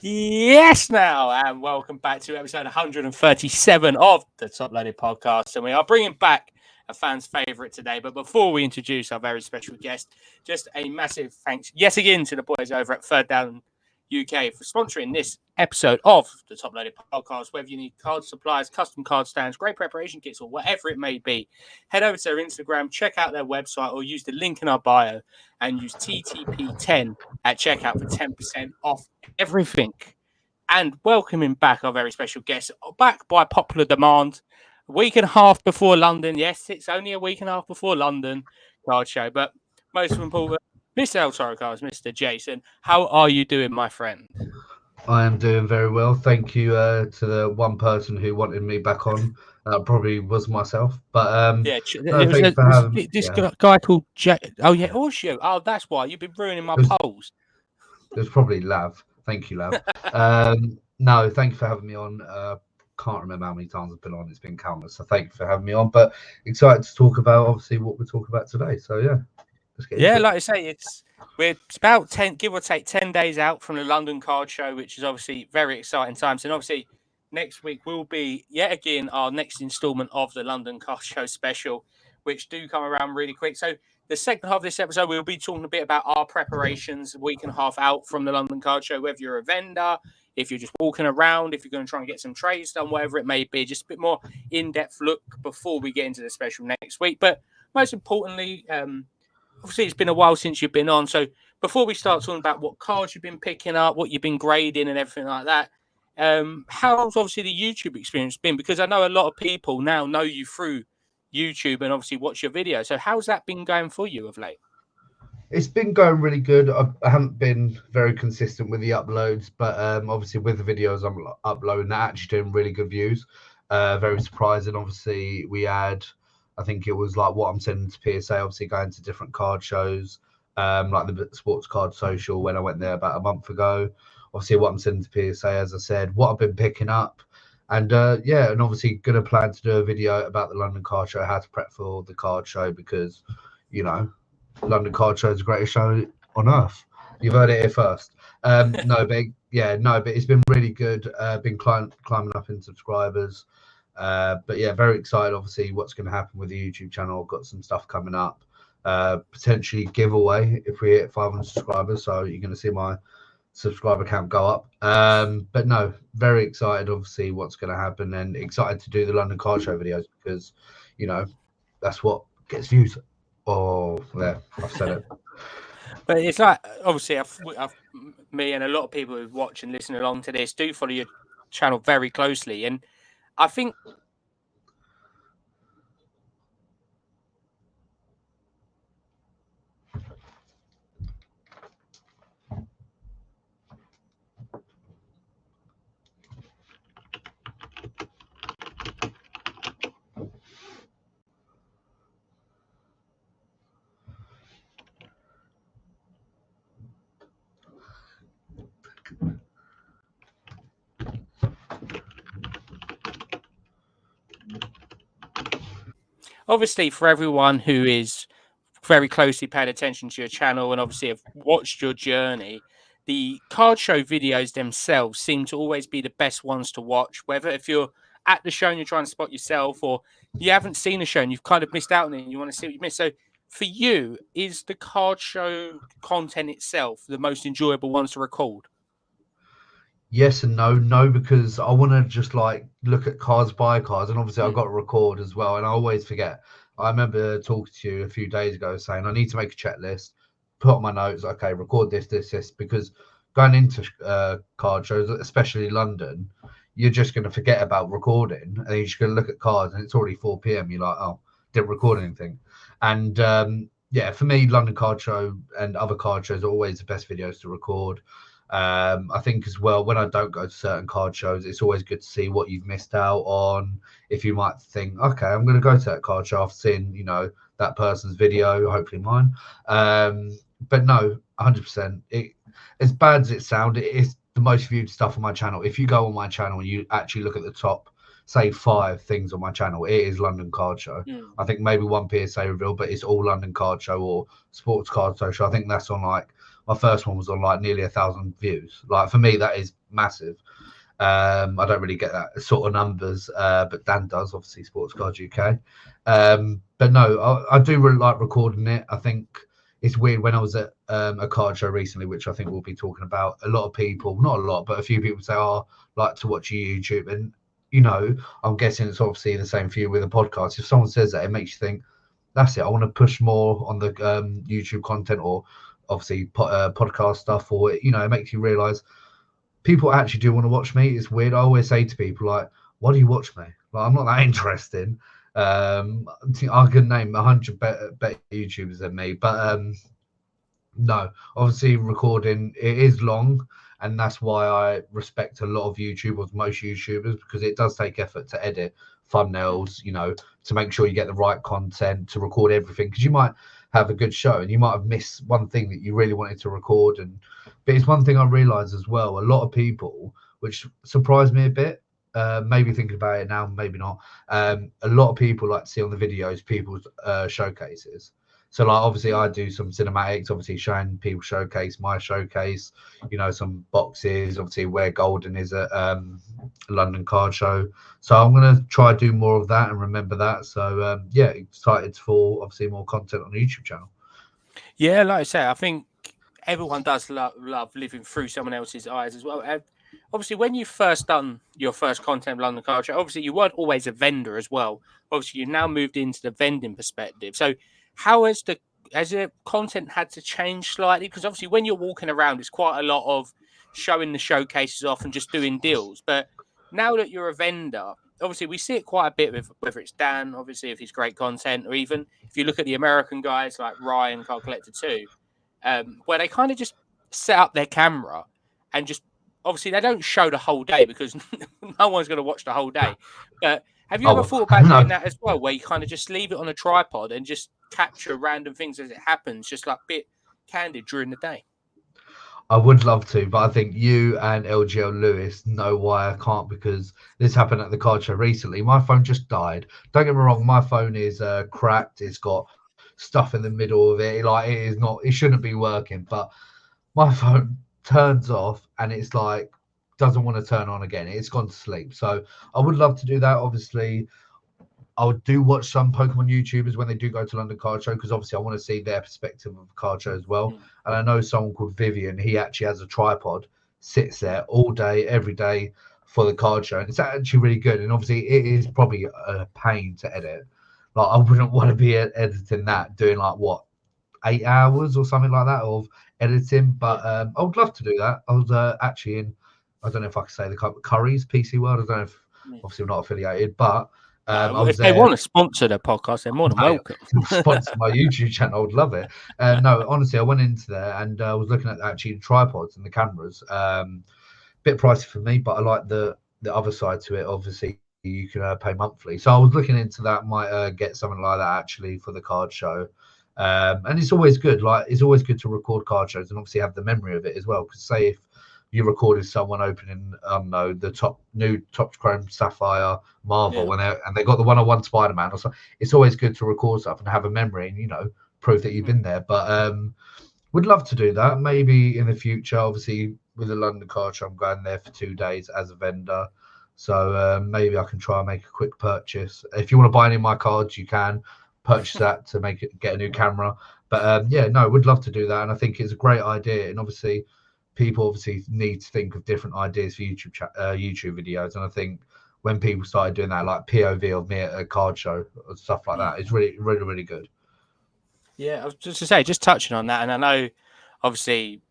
Yes, now, and welcome back to episode 137 of the Top Loaded Podcast. And we are bringing back a fan's favourite today. But before we introduce our very special guest, just a massive thanks yet again to the boys over at Third Down UK for sponsoring this episode of the Top Loaded Podcast. Whether you need card supplies, custom card stands, great preparation kits, or whatever it may be, head over to their Instagram, check out their website, or use the link in our bio and use TTP10 at checkout for 10% off everything. And welcoming back our very special guest, back by popular demand, a week and a half before London. Yes, it's only a week and a half before London card show, but most important, Mr. El Toro Cards, Mr. Jason, how are you doing, my friend? I am doing very well. Thank you to the one person who wanted me back on. Probably was myself. But Yeah, no, there thanks for having this yeah. guy called Jay. Oh, yeah, Horseshoe. Oh, that's why you've been ruining my polls. It was probably Lav. Thank you, Lav. No, thank you for having me on. Can't remember how many times I've been on. It's been countless. So thank you for having me on. But excited to talk about obviously what we're talking about today. So yeah, let's get into it. Like I say, we're about 10, give or take 10 days out from the London Card Show, which is obviously very exciting times. And obviously, next week will be yet again our next instalment of the London Card Show special, which do come around really quick. So the second half of this episode, we'll be talking a bit about our preparations a week and a half out from the London Card Show, whether you're a vendor, if you're just walking around, if you're going to try and get some trades done, whatever it may be, just a bit more in-depth look before we get into the special next week. But most importantly, obviously it's been a while since you've been on. So before we start talking about what cards you've been picking up, what you've been grading and everything like that, how's obviously the YouTube experience been? Because I know a lot of people now know you through YouTube and obviously watch your videos. So how's that been going for you of late? It's been going really good. I haven't been very consistent with the uploads, but obviously with the videos I'm uploading, they're actually doing really good views. Very surprising. Obviously, we had, I think it was like what I'm sending to PSA, obviously going to different card shows, like the Sports Card Social when I went there about a month ago. Obviously, what I'm sending to PSA, as I said, what I've been picking up. And and obviously going to plan to do a video about the London Card Show, how to prep for the card show, because, you know, London Card Show is the greatest show on earth. You've heard it here first. But it's been really good. Been climbing up in subscribers. But yeah, very excited. Obviously, what's going to happen with the YouTube channel. Got some stuff coming up. Potentially giveaway if we hit 500 subscribers. So you're going to see my subscriber count go up. But no, very excited. Obviously, what's going to happen, and excited to do the London Card Show videos because, you know, that's what gets views. Oh, there, I've said it. But it's like, obviously, me and a lot of people who watch and listen along to this do follow your channel very closely. And I think obviously for everyone who is very closely paying attention to your channel and obviously have watched your journey, the card show videos themselves seem to always be the best ones to watch, whether if you're at the show and you're trying to spot yourself or you haven't seen a show and you've kind of missed out on it and you want to see what you missed. So for you, is the card show content itself the most enjoyable ones to record? Yes and no. No, because I want to just like look at cards, buy cards, and obviously I've got to record as well. And I always forget. I remember talking to you a few days ago saying I need to make a checklist, put on my notes, okay, record this, because going into card shows, especially London, you're just going to forget about recording, and you're just going to look at cards, and it's already 4 p.m. You're like, oh, didn't record anything. And for me, London Card Show and other card shows are always the best videos to record. I think as well, when I don't go to certain card shows, it's always good to see what you've missed out on. If you might think, okay, I'm going to go to that card show after seeing, that person's video, hopefully mine. But no, 100%. As bad as it sounds, it is the most viewed stuff on my channel. If you go on my channel and you actually look at the top, say 5 things on my channel, it is London Card Show. I think maybe one PSA reveal, but it's all London Card Show or Sports Card Social. I think that's on like, my first one was on like nearly 1,000 views. Like for me, that is massive. I don't really get that sort of numbers, but Dan does, obviously, Sports Cards UK. But no, I do really like recording it. I think it's weird when I was at a card show recently, which I think we'll be talking about. A lot of people, not a lot, but a few people say, "Oh, like to watch your YouTube," and I'm guessing it's obviously the same for you with a podcast. If someone says that, it makes you think, "That's it. I want to push more on the YouTube content, or obviously podcast stuff, or it makes you realize." People actually do want to watch me. It's weird. I always say to people like, "Why do you watch me? Like, I'm not that interesting." I could name 100 better YouTubers than me, but no, obviously recording it is long, and that's why I respect a lot of YouTubers, most YouTubers, because it does take effort to edit thumbnails, to make sure you get the right content, to record everything, because you might have a good show and you might have missed one thing that you really wanted to record. But it's one thing I realize as well, a lot of people, which surprised me a bit, maybe thinking about it now, maybe not. A lot of people like to see on the videos people's showcases. So like obviously I do some cinematics, obviously showing people showcase my showcase, some boxes, obviously where Golden is at London Card Show. So I'm gonna try to do more of that and remember that. So yeah, excited for obviously more content on the YouTube channel. Yeah, like I say, I think everyone does love living through someone else's eyes as well. And obviously, when you first done your first content London Card Show, obviously you weren't always a vendor as well. Obviously, you've now moved into the vending perspective. So, how has the content had to change slightly? Because obviously, when you're walking around, it's quite a lot of showing the showcases off and just doing deals. But now that you're a vendor, obviously we see it quite a bit with whether it's Dan, obviously if he's great content, or even if you look at the American guys like Ryan Card Collector 2, where they kind of just set up their camera and just obviously they don't show the whole day because no one's going to watch the whole day. But have you ever Oh thought about no, doing that as well, where you kind of just leave it on a tripod and just capture random things as it happens, just like bit candid during the day? I would love to, but I think you and LGL Lewis know why I can't, because this happened at the card show recently. My phone just died. Don't get me wrong, my phone is cracked. It's got stuff in the middle of it. Like it is not. It shouldn't be working, but my phone turns off and it's like doesn't want to turn on again. It's gone to sleep. So I would love to do that. Obviously, I do watch some Pokemon YouTubers when they do go to London Card Show, because obviously I want to see their perspective of the card show as well. Mm. And I know someone called Vivian, he actually has a tripod, sits there all day, every day for the card show. And it's actually really good. And obviously it is probably a pain to edit. Like I wouldn't want to be editing that, doing like what, 8 hours or something like that of editing. But I would love to do that. I was actually in, I don't know if I could say the Curry's PC World. I don't know if, Yeah. obviously we're not affiliated, but I No, was if they there. want to sponsor the podcast, they're more than Mate, welcome. sponsor my YouTube channel. I would love it. No, honestly, I went into there and I was looking at actually the tripods and the cameras. Bit pricey for me, but I like the other side to it. Obviously, you can pay monthly. So I was looking into that. Might get something like that actually for the card show. And it's always good. Like it's always good to record card shows and obviously have the memory of it as well. Because say if you recorded someone opening, no, the new Top Chrome Sapphire Marvel, Yeah. and they got the 101 Spider-Man or something. It's always good to record stuff and have a memory and prove that you've been there. But would love to do that maybe in the future. Obviously, with the London Card Show, I'm going there for 2 days as a vendor, so maybe I can try and make a quick purchase. If you want to buy any of my cards, you can purchase that to get a new camera. But yeah, no, would love to do that, and I think it's a great idea. And obviously, people obviously need to think of different ideas for YouTube videos, and I think when people started doing that, like POV of me at a card show or stuff like that, is really, really, really good. Yeah, I was just to say, just touching on that, and I know, obviously,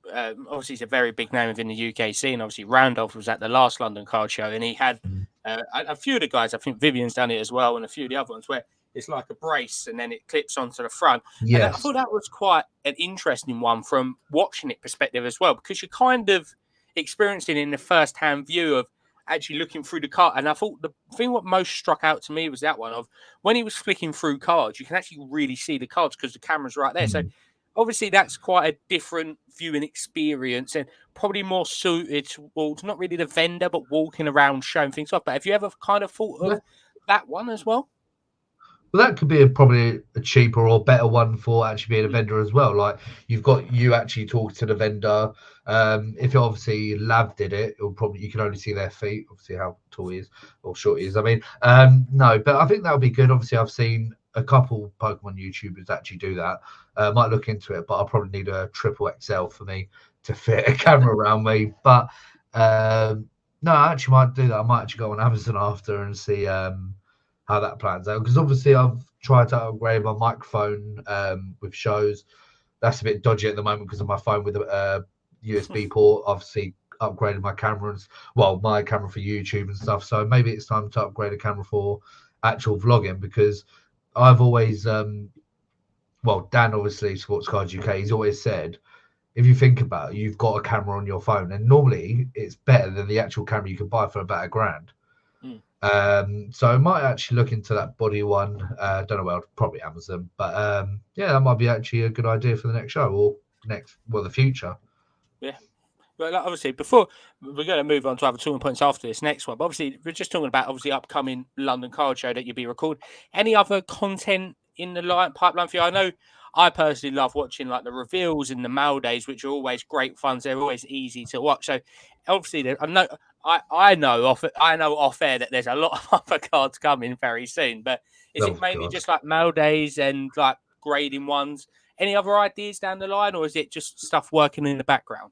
he's a very big name within the UK scene. Obviously, Randolph was at the last London Card Show, and he had a few of the guys. I think Vivian's done it as well, and a few of the other ones where it's like a brace, and then it clips onto the front. And I Yes. thought that was quite an interesting one from watching it perspective as well, because you're kind of experiencing in the first-hand view of actually looking through the card. And I thought the thing what most struck out to me was that one of when he was flicking through cards, you can actually really see the cards because the camera's right there. So obviously that's quite a different viewing experience and probably more suited towards not really the vendor, but walking around showing things off. But have you ever kind of thought of that one as well? Well, that could be probably a cheaper or better one for actually being a vendor as well. Like you've got you actually talk to the vendor. If obviously Lav did it, it'll probably you can only see their feet, obviously how tall he is or short he is. I mean, no, but I think that'll be good. Obviously, I've seen a couple Pokemon YouTubers actually do that. Might look into it, but I'll probably need a triple XL for me to fit a camera around me. But no, I actually might do that. I might actually go on Amazon after and see how that plans out. Because obviously I've tried to upgrade my microphone with shows. That's a bit dodgy at the moment because of my phone with a USB port. Obviously upgraded my cameras, well, my camera for YouTube and stuff. So maybe it's time to upgrade a camera for actual vlogging because I've always, well, Dan obviously Sports Cards UK, he's always said, if you think about it, you've got a camera on your phone, and normally it's better than the actual camera you could buy for about £1,000. So I might actually look into that body one. Don't know where, probably Amazon, but yeah, that might be actually a good idea for the next show or the future. Yeah. Well, obviously, before we're going to move on to other talking points after this next one, but obviously, we're just talking about obviously upcoming London Card Show that you'll be recording. Any other content in the pipeline for you? I know I personally love watching like the reveals and the mail days, which are always great fun. They're always easy to watch. So obviously, I know off air that there's a lot of other cards coming very soon. But is Oh it mainly God. just like mail days and like grading ones? Any other ideas down the line, or is it just stuff working in the background?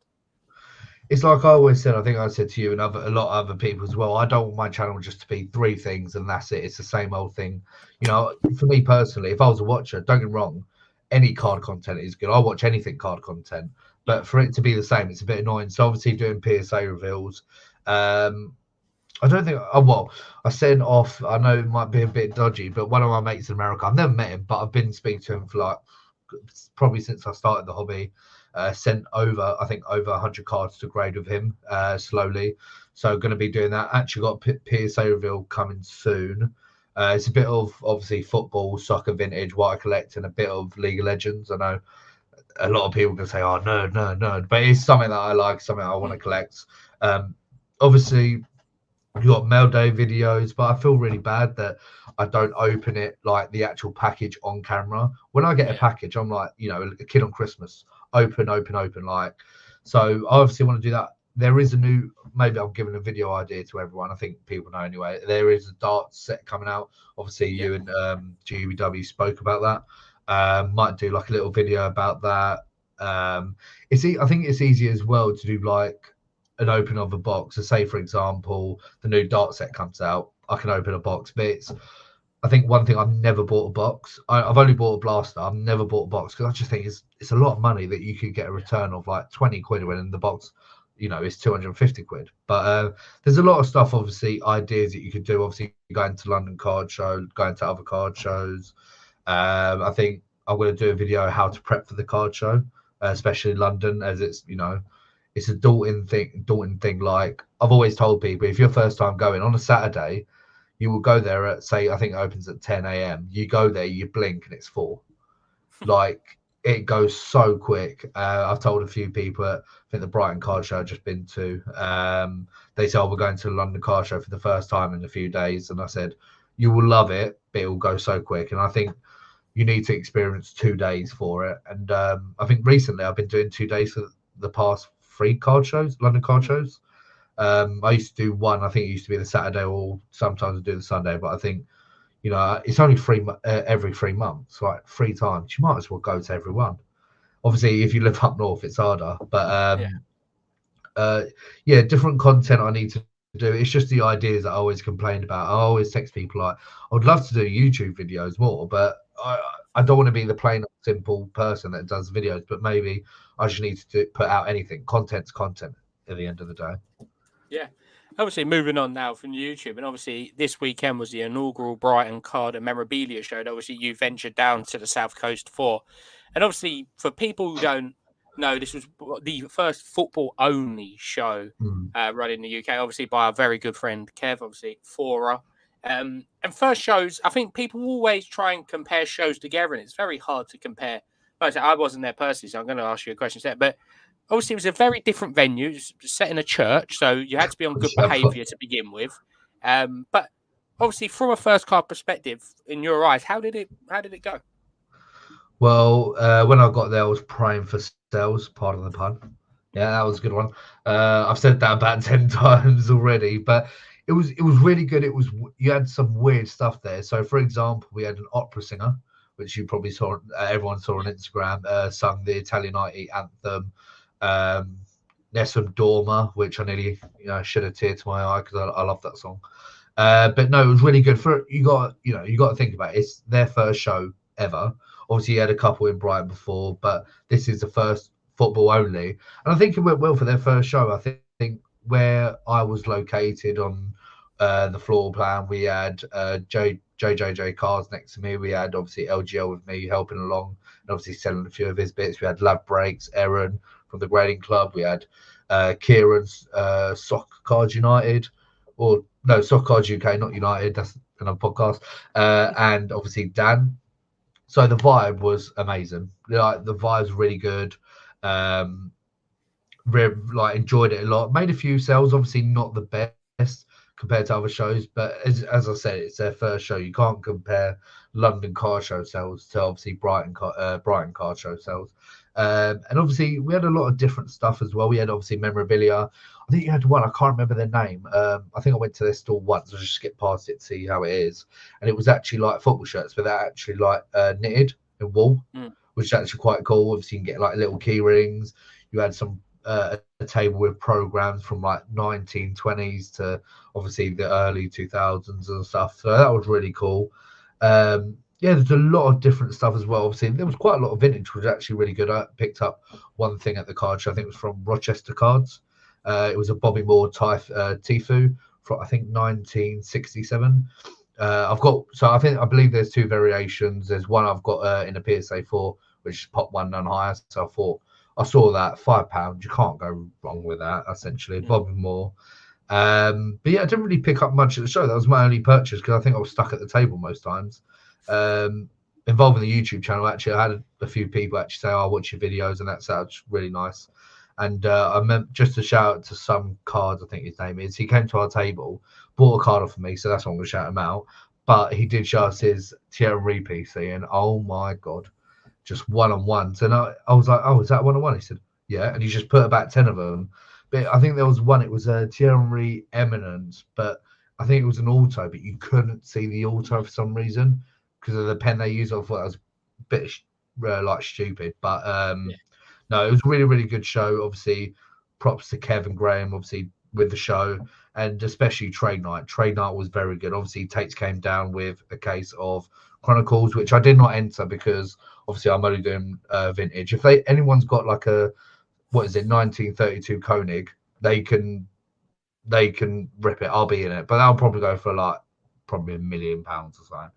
It's like I always said, I think I said to you and a lot of other people as well, I don't want my channel just to be three things and that's it. It's the same old thing. You know, for me personally, if I was a watcher, don't get me wrong, any card content is good. I'll watch anything card content. But for it to be the same, it's a bit annoying. So obviously doing PSA reveals, I don't think. Oh well, I sent off. I know it might be a bit dodgy, but one of my mates in America, I've never met him, but I've been speaking to him for like probably since I started the hobby. Sent over, I think, over 100 cards to grade with him slowly. So going to be doing that. Actually got PSA reveal coming soon. It's a bit of obviously football, soccer, vintage, what I collect, and a bit of League of Legends. I know a lot of people can say, "Oh, no, no, no," but it's something that I like, something I want to collect. Obviously, you got mail day videos, but I feel really bad that I don't open it like the actual package on camera. When I get a package, I'm like, you know, a kid on Christmas, open, open, open. Like, so I obviously want to do that. There is a new, maybe I'm giving a video idea to everyone. I think people know anyway. There is a darts set coming out. Obviously, you and GBW spoke about that. Might do like a little video about that. I think it's easy as well to do like an open of a box. So say for example, the new dart set comes out, I can open a box. But I think one thing I've never bought a box. I've only bought a blaster. I've never bought a box because I just think it's a lot of money that you could get a return of like 20 quid when in the box, you know, is 250 quid. But there's a lot of stuff, obviously, ideas that you could do. Obviously, going to London card show, going to other card shows. I think I'm going to do a video how to prep for the card show, especially London, as it's, you know, it's a daunting thing. Like I've always told people, if you're first time going on a Saturday, you will go there at, say, I think it opens at 10 a.m. You go there, you blink and it's 4. Like it goes so quick. I've told a few people at, I think the Brighton Card Show I've just been to, they said, "Oh, we're going to the London Card Show for the first time in a few days." And I said, you will love it, but it will go so quick. And I think you need to experience 2 days for it. And I think recently I've been doing 2 days for the past 3 card shows, London card shows. I used to do one. I think it used to be the Saturday, or sometimes I do the Sunday. But I think, you know, it's only every 3 months, like 3 times. You might as well go to every one. Obviously, if you live up north, it's harder. But yeah, different content I need to do. It's just the ideas that I always complained about. I always text people like, I would love to do YouTube videos more, but I don't want to be the plain simple person that does videos. But maybe I just need to put out anything. Content's content at the end of the day. Yeah. Obviously, moving on now from YouTube, and obviously this weekend was the inaugural Brighton Card and Memorabilia Show. And obviously, you ventured down to the South Coast for, and obviously for people who don't know, this was the first football-only show run in the UK. Obviously, by our very good friend Kev, obviously Fora. And first shows, I think people always try and compare shows together, and it's very hard to compare. Like I said, I wasn't there personally, so I'm going to ask you a question set, but obviously it was a very different venue, it was set in a church, so you had to be on good behaviour to begin with. But obviously from a first card perspective, in your eyes, how did it go? Well, when I got there, I was praying for sales. Pardon the pun. Yeah, that was a good one. I've said that about 10 times already, but it was really good. You had some weird stuff there. So, for example, we had an opera singer, which you probably saw. Everyone saw on Instagram. Sung the Italian Night anthem. Um, there's some Dorma, which I nearly shed a tear to my eye because I love that song. But no, it was really good. For you got to think about it. It's their first show ever. Obviously, you had a couple in Brighton before, but this is the first football only, and I think it went well for their first show. I think where I was located on the floor plan, we had JJJ cars next to me. We had obviously LGL with me helping along, and obviously selling a few of his bits. We had Lab Breaks, Aaron from the Grading Club. We had Kieran's Soccer Cards United, or no, Soccer Cards UK, not United. That's another podcast. And obviously Dan. So the vibe was amazing. Like the vibe's really good. Um, enjoyed it a lot. Made a few sales, obviously not the best compared to other shows, but as I said, it's their first show. You can't compare London car show sales to obviously Brighton car show sales. And obviously we had a lot of different stuff as well. We had obviously memorabilia. I think you had one, I can't remember their name. I think I went to their store once. I just skipped past it to see how it is, and it was actually like football shirts, but they're actually like knitted in wool, Mm. which is actually quite cool. Obviously, you can get like little key rings. You had some a table with programs from like 1920s to obviously the early 2000s and stuff. So that was really cool. Yeah, there's a lot of different stuff as well. Obviously, there was quite a lot of vintage, which was actually really good. I picked up one thing at the card show. I think it was from Rochester Cards. It was a Bobby Moore Tifu from I think 1967. I believe there's two variations. There's one I've got in a PSA 4, which is pop one and higher. So I saw that £5. You can't go wrong with that. Essentially, Mm. Bobby Moore. But yeah, I didn't really pick up much at the show. That was my only purchase because I think I was stuck at the table most times. Involving the YouTube channel, actually, I had a few people actually say, "Oh, I watch your videos," and that sounds really nice. And I meant just to shout out to some cards. I think his name is. He came to our table, bought a card off of me, so that's why I'm gonna shout him out. But he did show us his Thierry PC, and oh my god, just one on ones. And I was like, "Oh, is that one on one?" He said, "Yeah," and he just put about 10 of them. But I think there was one. It was a Thierry Eminence, but I think it was an auto, but you couldn't see the auto for some reason because of the pen they used. I thought that was a bit like stupid, but Yeah. no, it was a really, really good show. Obviously, props to Kevin Graham, obviously, with the show, and especially Trade Night. Trade Night was very good. Obviously, Tates came down with a case of Chronicles, which I did not enter because obviously I'm only doing vintage. If anyone's got like a, what is it, 1932 Koenig, they can rip it. I'll be in it, but that'll probably go for like probably £1 million or something.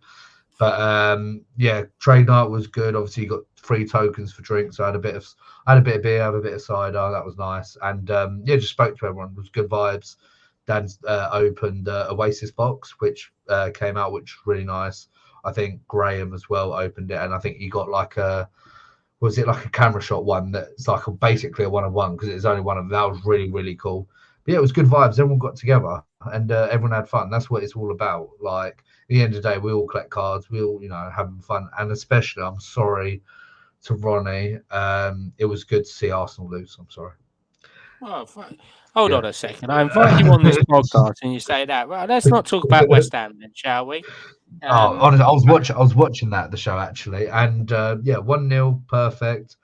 But yeah, trade night was good. Obviously, you got free tokens for drinks. I had a bit of beer, I had a bit of cider. That was nice. And yeah, just spoke to everyone. It was good vibes. Dan's opened Oasis box, which came out, which was really nice. I think Graham as well opened it, and I think he got like was it like a camera shot one that's like basically a one of one because it's only one of them. That was really, really cool. But yeah, it was good vibes. Everyone got together and everyone had fun. That's what it's all about. Like at the end of the day, we all collect cards. We all, having fun. And especially, I'm sorry to Ronnie. It was good to see Arsenal lose. I'm sorry. Oh, hold Yeah. on a second. I invite you on this podcast, and you say that. Well, let's not talk about West Ham then, shall we? Oh, honestly, I was watching that the show actually, and yeah, 1-0, perfect.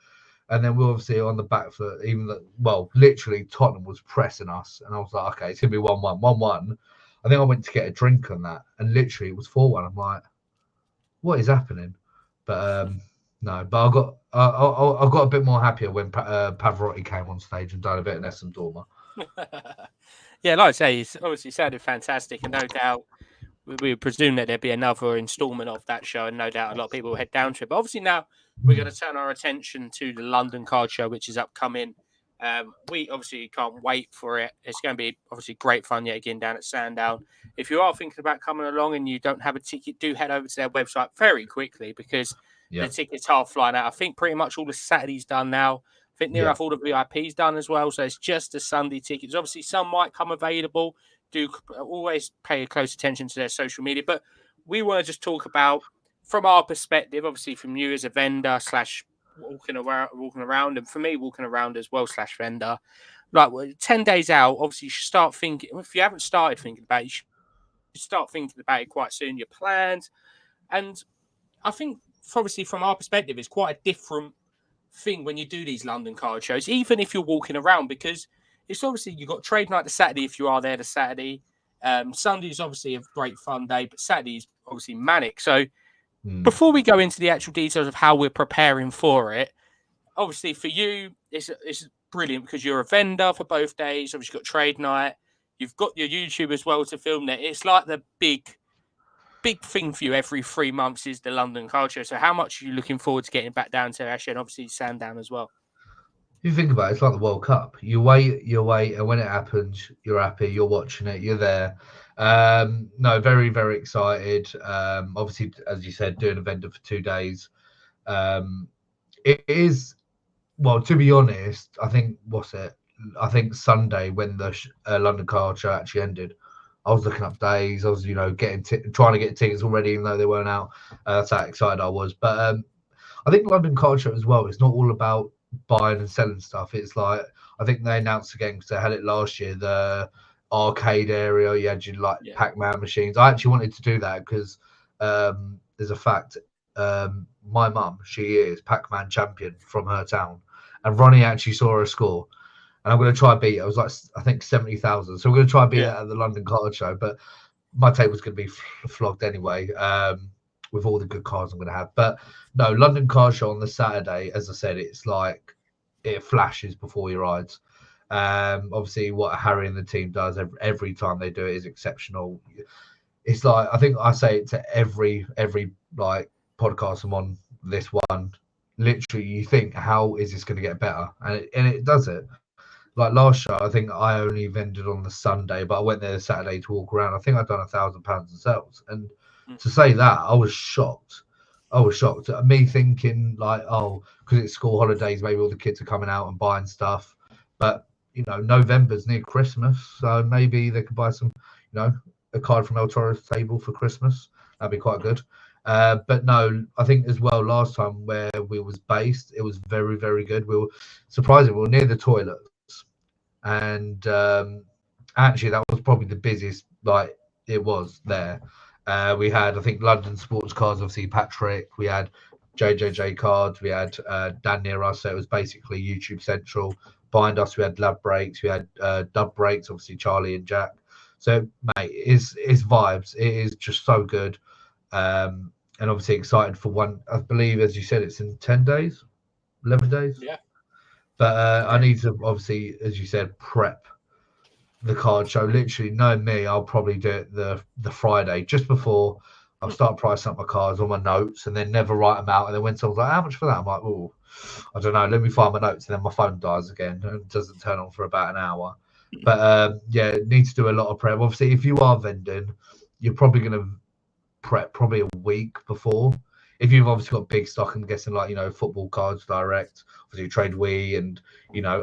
And then we're obviously on the back foot, even though, well, literally Tottenham was pressing us. And I was like, okay, it's going to be 1-1. 1-1. I think I went to get a drink on that. And literally it was 4-1. I'm like, what is happening? But no, but I got a bit more happier when Pavarotti came on stage and done a bit of Nessum Dorma. Yeah, like I say, it's obviously sounded fantastic, and no doubt we presume that there'd be another instalment of that show, and no doubt a lot of people will head down to it. But obviously now we're going to turn our attention to the London Card Show, which is upcoming. We obviously can't wait for it. It's going to be obviously great fun yet again down at Sandown. If you are thinking about coming along and you don't have a ticket, do head over to their website very quickly because the Yeah, tickets are flying out. I think pretty much all the Saturdays done now. I think near yeah, enough all the VIPs done as well. So it's just the Sunday tickets. Obviously, some might come available. do always pay close attention to their social media. But we want to just talk about from our perspective, obviously from you as a vendor slash walking around, and for me walking around as well slash vendor. Like 10 days out, obviously you should start thinking. If you haven't started thinking about it, you should start thinking about it quite soon. Your plans, and I think obviously from our perspective, it's quite a different thing when you do these London card shows, even if you're walking around, because it's obviously you've got trade night the Saturday if you are there the Saturday. Sunday is obviously a great fun day, but Saturday is obviously manic. So before we go into the actual details of how we're preparing for it, obviously for you, it's brilliant because you're a vendor for both days. Obviously, you've got trade night, you've got your YouTube as well to film that. It's like the big thing for you every 3 months is the London Card Show. So how much are you looking forward to getting back down to Asher and obviously Sandown as well? If you think about it, it's like the World Cup. You wait, and when it happens, you're happy, you're watching it, you're there. No, very, very excited. Obviously, as you said, doing a vendor for 2 days. It is, well, to be honest, I think, I think Sunday when the London Card Show actually ended, I was looking up days. I was, trying to get tickets already, even though they weren't out. That's how excited I was. But I think London Card Show as well, it's not all about buying and selling stuff. It's like, I think they announced again because they had it last year, the arcade area. You had your Pac-Man machines. I actually wanted to do that because there's a fact. My mum, she is Pac-Man champion from her town, and Ronnie actually saw her score. And I'm going to try and beat it. I was like, I think 70,000. So we're going to try and beat it at the London Card Show. But my table's going to be flogged anyway. With all the good cards I'm going to have. But no, London Car Show on the Saturday, as I said, it's like it flashes before your eyes. Obviously, what Harry and the team does every time they do it is exceptional. It's like, I think I say it to every like podcast I'm on, this one. Literally, you think, how is this going to get better? And it does it. Like last show, I think I only vended on the Sunday, but I went there the Saturday to walk around. I think I'd done £1,000 in sales, and to say that, I was shocked. I was shocked at me thinking like, oh, because it's school holidays, maybe all the kids are coming out and buying stuff. But November's near Christmas, so maybe they could buy some, a card from El Toro's table for Christmas. That'd be quite good. But no, I think as well last time where we was based, it was very, very good. We were surprisingly, we were near the toilets, and actually that was probably the busiest like it was there. We had, I think, London Sports Cards, obviously Patrick. We had JJJ Cards. We had Dan near us. So it was basically YouTube Central. Behind us, we had Lab Breaks. We had Dub Breaks, obviously Charlie and Jack. So, mate, it's vibes. It is just so good. And obviously excited for one. I believe, as you said, it's in 10 days, 11 days. Yeah. But I need to, obviously, as you said, prep the card show. Literally, knowing me, I'll probably do it the Friday just before. I'll start pricing up my cards on my notes and then never write them out. And then when someone's like, how much for that? I'm like, oh, I don't know. Let me find my notes. And then my phone dies again and it doesn't turn on for about an hour. But yeah, need to do a lot of prep. Obviously, if you are vending, you're probably going to prep probably a week before. If you've obviously got big stock, I'm guessing like, football cards direct, obviously Trade Wii and,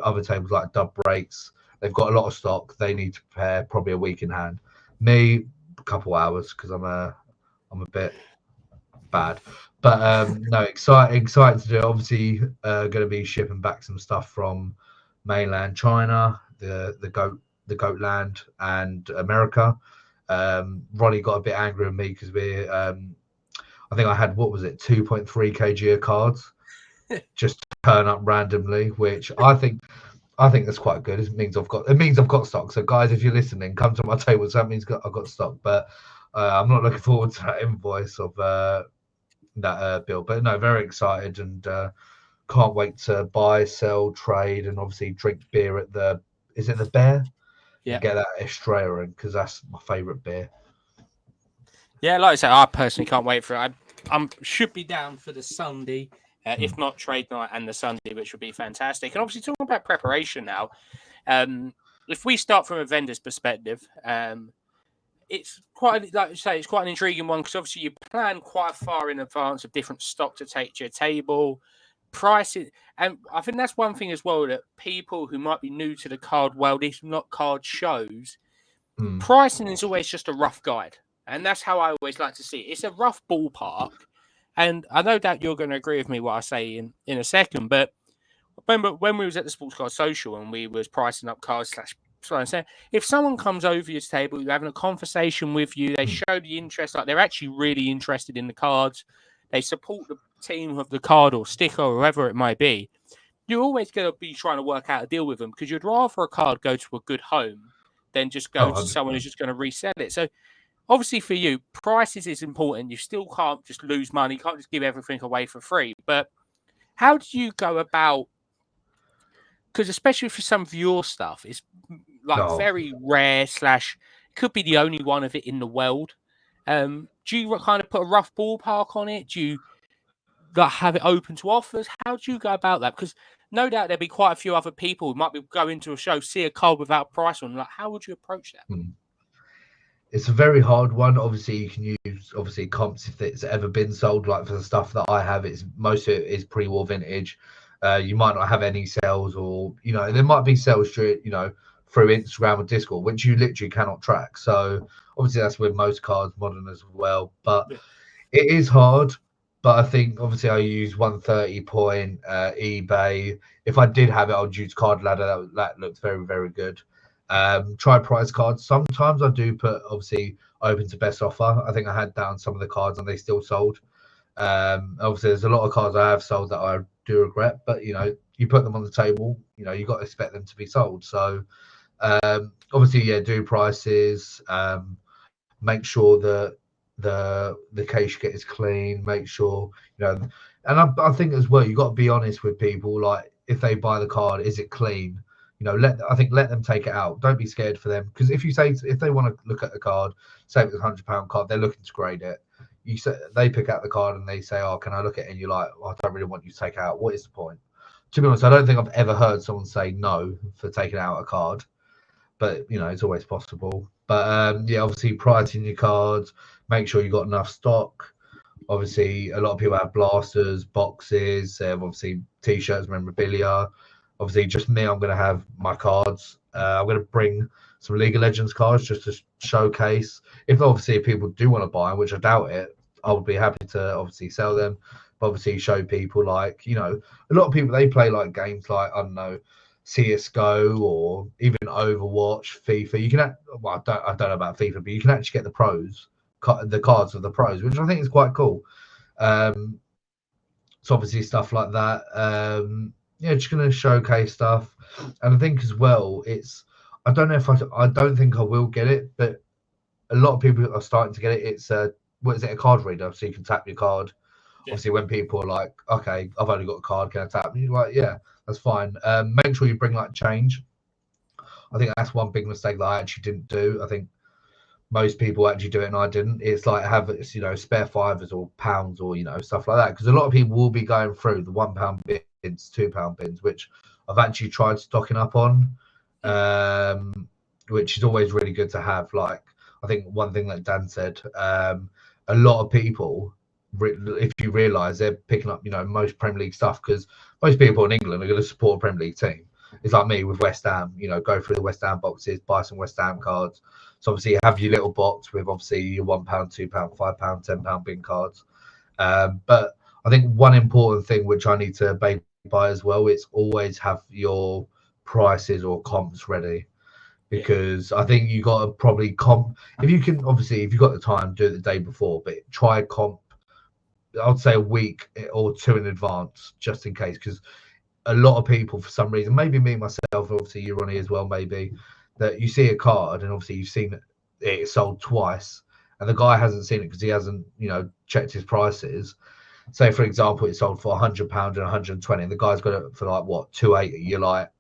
other tables like Dub Breaks. They've got a lot of stock. They need to prepare probably a week in hand. Me, a couple hours because I'm a bit bad. But no, excited to do it. Obviously, going to be shipping back some stuff from mainland China, the goat land, and America. Ronnie got a bit angry with me because I think I had, what was it, 2.3 kg of cards just turn up randomly, which I think that's quite good. It means I've got stock. So guys, if you're listening, come to my table. So that means I've got stock. But I'm not looking forward to that invoice of that bill. But no, very excited and can't wait to buy, sell, trade, and obviously drink beer at the Bear? Yeah. And get that Estrella in because that's my favourite beer. Yeah, like I said, I personally can't wait for it. I should be down for the Sunday, if not trade night and the Sunday, which would be fantastic. And obviously, talking about preparation now, if we start from a vendor's perspective, it's quite, like you say, it's quite an intriguing one because obviously you plan quite far in advance of different stock to take to your table, pricing, and I think that's one thing as well that people who might be new to the card world, if not card shows, pricing is always just a rough guide. And that's how I always like to see it. It's a rough ballpark. And I know that you're going to agree with me what I say in a second, but remember when we was at the Sports Card Social and we was pricing up cars slash so I'm saying, if someone comes over your table, you're having a conversation with you, they show the interest, like they're actually really interested in the cards, they support the team of the card or sticker or whoever it might be, you're always going to be trying to work out a deal with them because you'd rather a card go to a good home than just Oh, go to someone 100%. who's just going to resell it. So obviously for you, prices is important. You still can't just lose money. You can't just give everything away for free. But how do you go about, because especially for some of your stuff, it's like No. very rare slash could be the only one of it in the world. Do you kind of put a rough ballpark on it? Do you like have it open to offers? How do you go about that? Because no doubt there'll be quite a few other people who might be going to a show, see a card without price on. Like, how would you approach that? Mm. It's a very hard one. Obviously, you can use obviously comps if it's ever been sold. Like for the stuff that I have, it's most of it is pre-war vintage. You might not have any sales, or there might be sales through through Instagram or Discord, which you literally cannot track. So obviously that's with most cards, modern as well. But Yeah. it is hard. But I think obviously I use 130 point eBay. If I did have it, I would use Card Ladder. That looks very, very good. Try price cards. Sometimes I do put obviously open to best offer. I think I had down some of the cards and they still sold. Obviously there's a lot of cards I have sold that I do regret, but you put them on the table, you got to expect them to be sold. So obviously, yeah, do prices. Make sure that the case you get is clean. Make sure and I think as well, you got to be honest with people. Like if they buy the card, is it clean? Let them take it out. Don't be scared for them, because if they want to look at the card, say it's £100 card, they're looking to grade it. You say they pick out the card and they say, "Oh, can I look at it?" And you're like, "I don't really want you to take it out. What is the point?" To be honest, I don't think I've ever heard someone say no for taking out a card, but it's always possible. But yeah, obviously pricing your cards, make sure you got enough stock. Obviously, a lot of people have blasters, boxes, obviously t-shirts, memorabilia. Obviously, just me, I'm going to have my cards. I'm going to bring some League of Legends cards just to showcase. If people do want to buy them, which I doubt it, I would be happy to obviously sell them. But obviously, show people a lot of people, they play like games like, I don't know, CS:GO or even Overwatch, FIFA. I don't know about FIFA, but you can actually get the cards of the pros, which I think is quite cool. So obviously stuff like that. Just going to showcase stuff, and I think as well, I don't know if I don't think I will get it, but a lot of people are starting to get it. It's what is it, a card reader, so you can tap your card. Yeah. Obviously, when people are like, "Okay, I've only got a card, can I tap?" And you're like, "Yeah, that's fine." Make sure you bring like change. I think that's one big mistake that I actually didn't do. I think most people actually do it and I didn't. It's like have spare fivers or pounds or stuff like that, because a lot of people will be going through the £1 bins, £2 bins, which I've actually tried stocking up on, which is always really good to have. Like I think one thing that Dan said, a lot of people, if you realise, they're picking up most Premier League stuff, because most people in England are going to support a Premier League team. It's like me with West Ham, go through the West Ham boxes, buy some West Ham cards. So obviously you have your little box with obviously your £1, £2, £5, £10 bin cards. But I think one important thing which I need to buy as well, it's always have your prices or comps ready, because I think you got to probably comp, if you can, obviously if you've got the time, do it the day before, but try comp, I'd say a week or two in advance, just in case, because a lot of people, for some reason, maybe me myself, obviously you're on here as well, maybe, that you see a card and obviously you've seen it sold twice, and the guy hasn't seen it because he hasn't checked his prices. Say for example it sold for £100 and 120, and the guy's got it for like what, 280. You're like,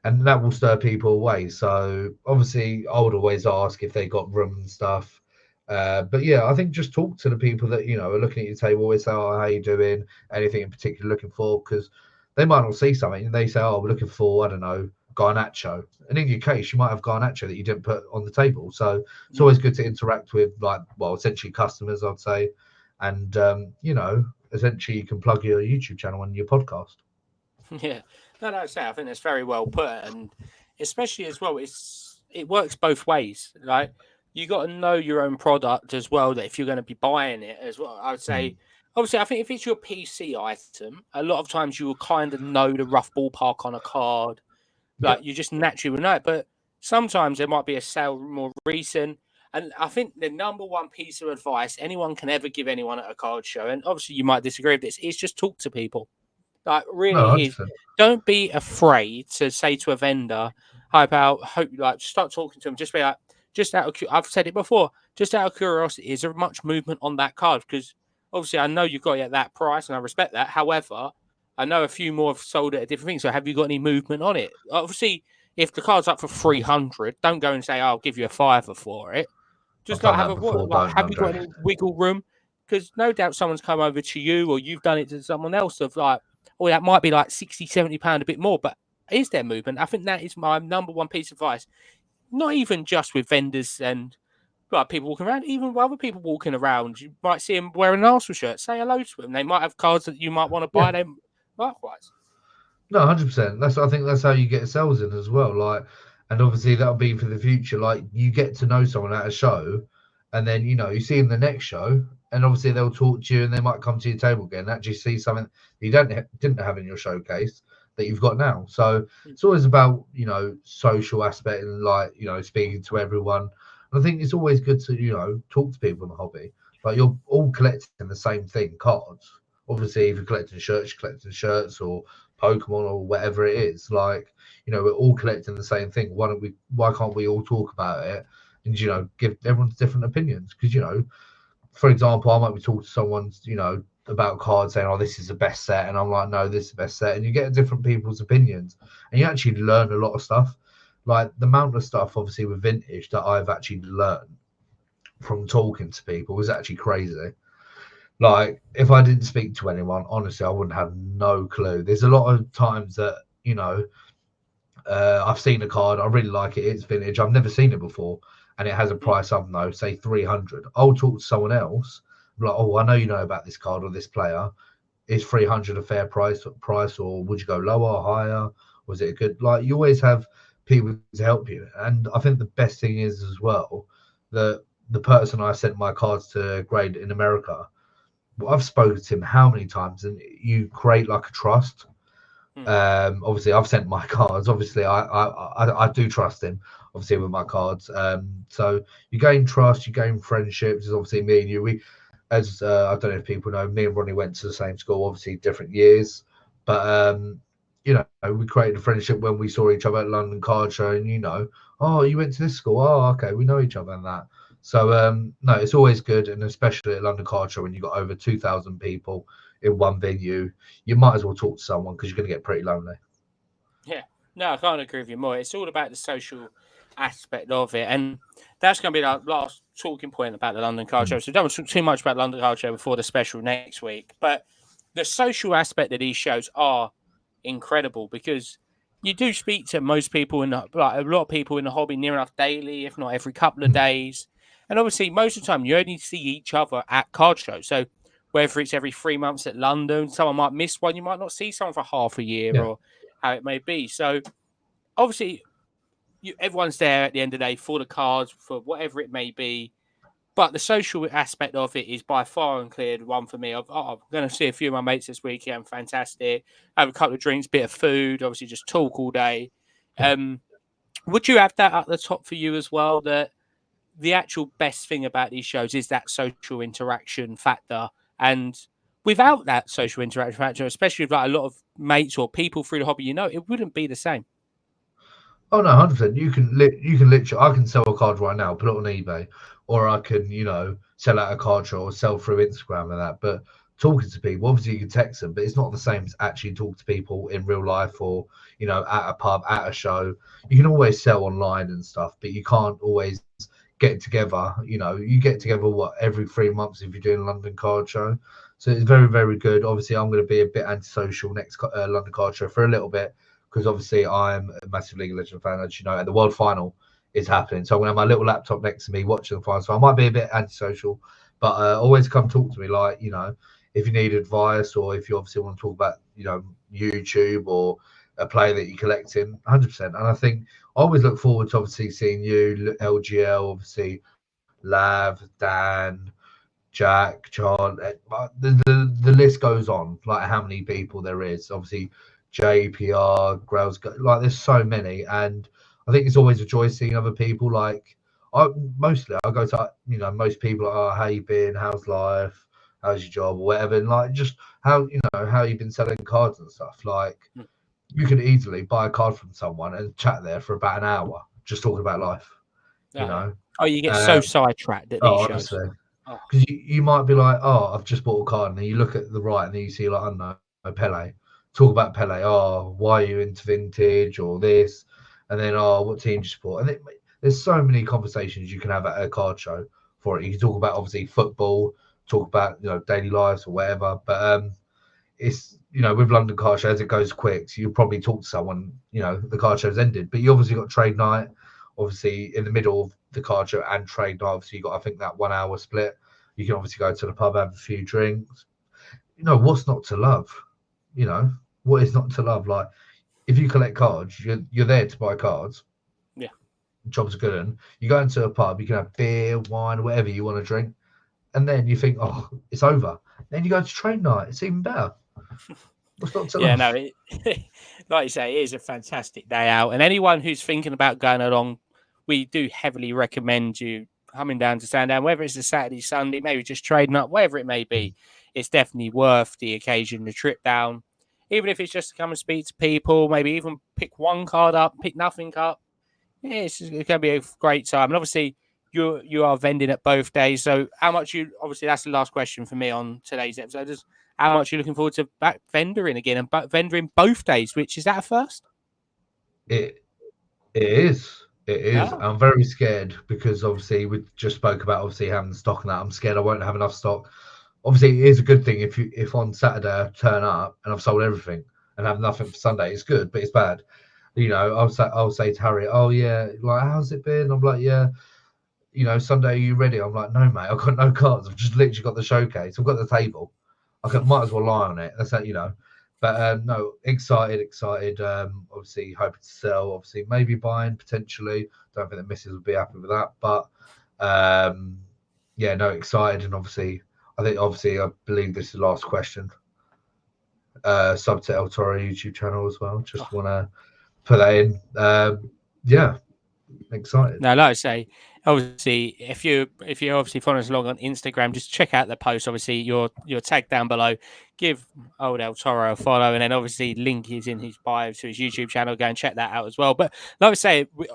and that will stir people away. So obviously I would always ask if they got room and stuff. But yeah, I think just talk to the people that are looking at your table. Always say, "Oh, how you doing? Anything in particular looking for?" Because they might not see something and they say, "Oh, we're looking for, I don't know, Garnacho." And in your case, you might have Garnacho that you didn't put on the table. So it's always good to interact with, like, well, essentially customers, I'd say, and essentially you can plug your YouTube channel and your podcast. Yeah, no, that's it. I think that's very well put, and especially as well, it works both ways. Like you got to know your own product as well. That if you're going to be buying it as well, I would say. Obviously, I think if it's your PC item, a lot of times you will kind of know the rough ballpark on a card. Yeah. Like you just naturally will know it. But sometimes there might be a sale more recent. And I think the number one piece of advice anyone can ever give anyone at a card show, and obviously you might disagree with this, is just talk to people. Like No, really is. 100%. Don't be afraid to say to a vendor, "How about hope?" Like start talking to them. Just be like, just out of I've said it before. Just out of curiosity, is there much movement on that card? Because obviously I know you've got it at that price, and I respect that. However, I know a few more have sold it at different things. So have you got any movement on it? Obviously, if the card's up for 300, don't go and say, "I'll give you a fiver for it." I've Just like done have that a what? before, Like don't have you got Andre? any wiggle room? Because no doubt someone's come over to you or you've done it to someone else of like, oh, that might be like 60, £70 a bit more, but is there movement? I think that is my number one piece of advice. Not even just with vendors and like people walking around, even with other people walking around, you might see them wearing an Arsenal shirt. Say hello to them. They might have cards that you might want to Yeah. buy them likewise. No, 100%. I think that's how you get sales in as well. Like, and obviously that'll be for the future. Like, you get to know someone at a show, and then you see them the next show, and obviously they'll talk to you, and they might come to your table again and actually see something that you didn't have in your showcase that you've got now. So it's always about social aspect and like speaking to everyone. And I think it's always good to talk to people in the hobby. Like you're all collecting the same thing, cards. Obviously, if you're collecting shirts or Pokemon or whatever it is. Like, we're all collecting the same thing. Why can't we all talk about it and give everyone's different opinions? Because for example, I might be talking to someone about cards saying, "Oh, this is the best set," and I'm like, "No, this is the best set," and you get different people's opinions, and you actually learn a lot of stuff. Like the amount of stuff, obviously, with vintage that I've actually learned from talking to people was actually crazy. Like, if I didn't speak to anyone, honestly, I wouldn't have no clue. There's a lot of times that, I've seen a card, I really like it, it's vintage, I've never seen it before, and it has a Mm. price, I don't know, say 300. I'll talk to someone else, like, oh, I know you know about this card or this player. Is 300 a fair price, or would you go lower or higher? Was it a good, like, you always have people to help you. And I think the best thing is as well that the person I sent my cards to grade in America, I've spoken to him how many times, and you create like a trust. Mm. Obviously, I've sent my cards. Obviously, I do trust him. Obviously, with my cards. So you gain trust, you gain friendships. There's obviously me and you. As I don't know if people know, me and Ronnie went to the same school. Obviously, different years, but we created a friendship when we saw each other at London Card Show, and oh, you went to this school. Oh, okay, we know each other and that. So no, it's always good, and especially at London Card Show when you've got over 2,000 people in one venue, you might as well talk to someone because you're going to get pretty lonely. Yeah, no, I can't agree with you more. It's all about the social aspect of it, and that's going to be our last talking point about the London Car Show. So don't talk too much about London Car Show before the special next week. But the social aspect of these shows are incredible because you do speak to most people like a lot of people in the hobby near enough daily, if not every couple of days. And obviously, most of the time, you only see each other at card shows. So whether it's every 3 months at London, someone might miss one, you might not see someone for half a year Yeah. or how it may be. So obviously, everyone's there at the end of the day for the cards, for whatever it may be. But the social aspect of it is by far and clear the one for me. I'm going to see a few of my mates this weekend. Fantastic. Have a couple of drinks, bit of food. Obviously, just talk all day. Yeah. Would you have that at the top for you as well? That the actual best thing about these shows is that social interaction factor, and without that social interaction factor, especially with like a lot of mates or people through the hobby, it wouldn't be the same. Oh no, 100%. You can literally. I can sell a card right now, put it on eBay, or I can sell out a card show or sell through Instagram and that. But talking to people, obviously you can text them, but it's not the same as actually talk to people in real life or at a pub, at a show. You can always sell online and stuff, but you can't always get together. You get together every 3 months if you're doing a London Card Show. So it's very very good. Obviously, I'm going to be a bit antisocial next London Card Show for a little bit because obviously I'm a massive League of Legends fan, as you know, and the World Final is happening. So I'm going to have my little laptop next to me watching the final. So I might be a bit antisocial, but always come talk to me. Like, if you need advice or if you obviously want to talk about, YouTube or a player that you're collecting, 100%. And I think I always look forward to obviously seeing you, LGL, obviously Lav, Dan, Jack, John. The list goes on. Like how many people there is. Obviously, JPR, Grails. Like there's so many, and I think it's always a joy seeing other people. Like I go to most people. Are, oh, how you been? How's life? How's your job or whatever? And like just how you've been selling cards and stuff. Like you could easily buy a card from someone and chat there for about an hour just talking about life. You know. Oh, you get so sidetracked at these shows. Honestly. Because you might be like, oh, I've just bought a card, and then you look at the right, and then you see like, I don't know, Pele. Talk about Pele. Oh, why are you into vintage or this? And then, oh, what team do you support? And there's so many conversations you can have at a card show for it. You can talk about obviously football, talk about daily lives or whatever. But it's with London Card Shows, it goes quick. So you probably talk to someone. The card show's ended, but you obviously got trade night. Obviously, in the middle of the card show and trade night, obviously you got I think that 1 hour split. You can obviously go to the pub, have a few drinks. What's not to love? What is not to love? Like if you collect cards, you're there to buy cards. Yeah, job's good. And you go into a pub, you can have beer, wine, whatever you want to drink, and then you think, oh, it's over. Then you go to trade night. It's even better. What's not to love? No, like you say, it is a fantastic day out. And anyone who's thinking about going along, we do heavily recommend you coming down to Sandown, whether it's a Saturday, Sunday, maybe just trading up, whatever it may be. It's definitely worth the occasion, the trip down. Even if it's just to come and speak to people, maybe even pick one card up, pick nothing up. Yeah, it's going to be a great time. And obviously, you are vending at both days. So how much obviously that's the last question for me on today's episode. Is how much you're looking forward to back vendoring again and vendoring both days, which is that a first? It is. It is. Oh. I'm very scared because obviously we just spoke about obviously having the stock and that. I'm scared I won't have enough stock. Obviously, it is a good thing if on Saturday I turn up and I've sold everything and have nothing for Sunday. It's good, but it's bad. I'll say to Harry, oh yeah, like how's it been? I'm like, yeah. Sunday, are you ready? I'm like, no, mate, I've got no cards. I've just literally got the showcase. I've got the table. Might as well lie on it. That's that. But no, excited. Obviously, hoping to sell. Obviously, maybe buying potentially. Don't think the missus will be happy with that. But yeah, no, excited. And obviously, I believe this is the last question. Sub to El Toro YouTube channel as well. Just want to put that in. Yeah, excited. No, like I say, obviously, if you obviously follow us along on Instagram, just check out the post. Obviously, your tag down below. Give old El Toro a follow, and then obviously link is in his bio to his YouTube channel. Go and check that out as well. But like I say, we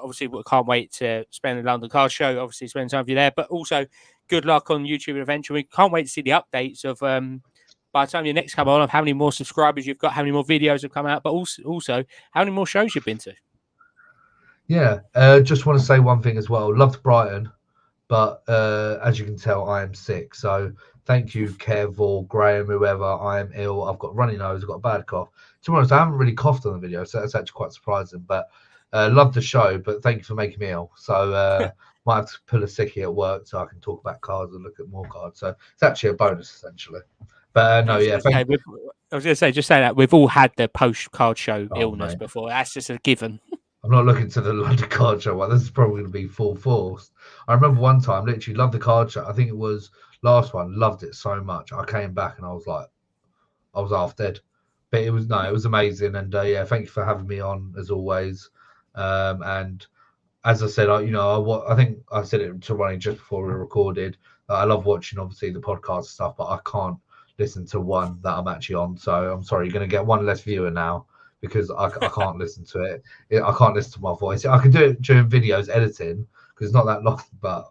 can't wait to spend the London Card Show. Obviously, spend time with you there. But also, good luck on YouTube Adventure. We can't wait to see the updates of by the time you next come on, of how many more subscribers you've got, how many more videos have come out, but also how many more shows you've been to. Yeah, just want to say one thing as well. Loved Brighton, but as you can tell, I am sick. So thank you, Kev or Graham, whoever. I am ill. I've got a runny nose. I've got a bad cough. To be honest, I haven't really coughed on the video, so that's actually quite surprising. But love the show, but thank you for making me ill. So might have to pull a sickie at work so I can talk about cards and look at more cards. So it's actually a bonus, essentially. But no, yeah. I was going to say, just say that we've all had the post card show illness mate. before. That's just a given. I'm not looking to the London Card Show one. This is probably going to be full force. I remember one time, literally loved the card show. I think it was last one. Loved it so much. I came back and I was like, I was half dead. But it was amazing. And yeah, thank you for having me on as always. And as I said, I think I said it to Ronnie just before we recorded. I love watching obviously the podcast stuff, but I can't listen to one that I'm actually on. So I'm sorry, you're going to get one less viewer now, because I can't listen to it. I can't listen to my voice. I can do it during videos editing because it's not that long. But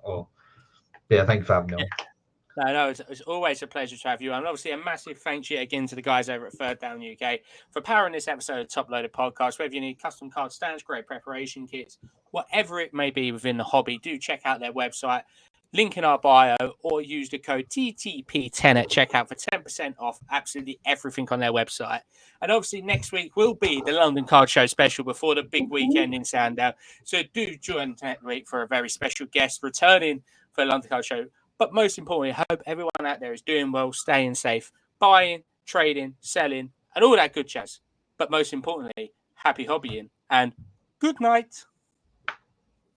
yeah, thank you for having me on. No, it's always a pleasure to have you. And obviously, a massive thank you again to the guys over at Third Down UK for powering this episode of Top Loaded Podcast. Whether you need custom card stands, great preparation kits, whatever it may be within the hobby, do check out their website. Link in our bio, or use the code TTP10 at checkout for 10% off absolutely everything on their website. And obviously next week will be the London Card Show special before the big weekend in Sandown. So do join next week for a very special guest returning for the London Card Show. But most importantly, I hope everyone out there is doing well, staying safe, buying, trading, selling, and all that good jazz. But most importantly, happy hobbying, and good night.